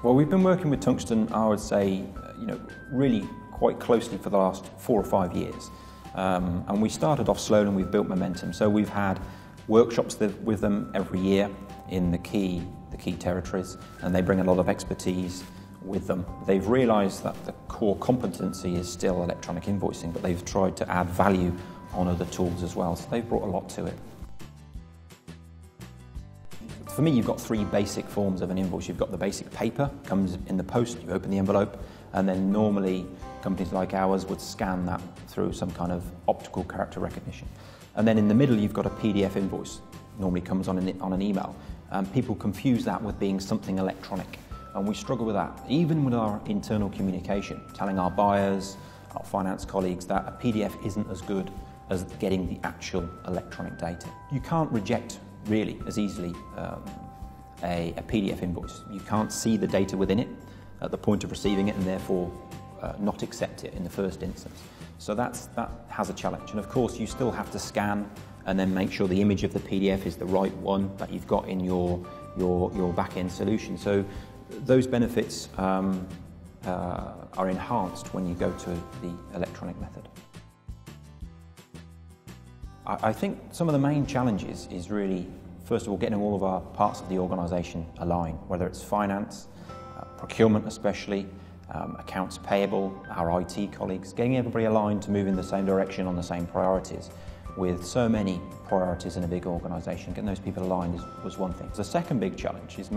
Well, we've been working with Tungsten, I would say, really quite closely for the last 4 or 5 years. And we started off slowly and we've built momentum. So we've had workshops with them every year in the key territories, and they bring a lot of expertise with them. They've realised that the core competency is still electronic invoicing, but they've tried to add value on other tools as well. So they've brought a lot to it. For me, you've got 3 basic forms of an invoice. You've got the basic paper, comes in the post, you open the envelope, and then normally companies like ours would scan that through some kind of optical character recognition. And then in the middle, you've got a PDF invoice, normally comes on an email. People confuse that with being something electronic, and we struggle with that. Even with our internal communication, telling our buyers, our finance colleagues that a PDF isn't as good as getting the actual electronic data. You can't reject really as easily a PDF invoice. You can't see the data within it at the point of receiving it and therefore not accept it in the first instance. So that has a challenge. And of course you still have to scan and then make sure the image of the PDF is the right one that you've got in your back-end solution. So those benefits are enhanced when you go to the electronic method. I think some of the main challenges is really, first of all, getting all of our parts of the organisation aligned, whether it's finance, procurement especially, accounts payable, our IT colleagues, getting everybody aligned to move in the same direction on the same priorities. With so many priorities in a big organisation, getting those people aligned was one thing. The second big challenge is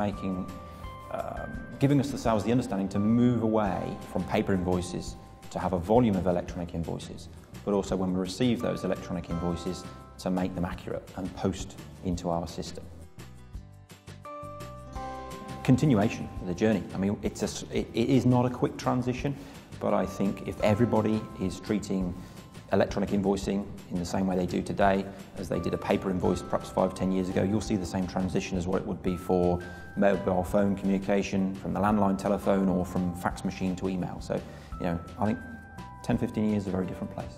giving us the understanding to move away from paper invoices to have a volume of electronic invoices, but also when we receive those electronic invoices to make them accurate and post into our system. Continuation of the journey. I mean, it is not a quick transition, but I think if everybody is treating electronic invoicing in the same way they do today as they did a paper invoice perhaps 5-10 years ago, you'll see the same transition as what it would be for mobile phone communication, from the landline telephone or from fax machine to email. So, I think 10-15 years is a very different place.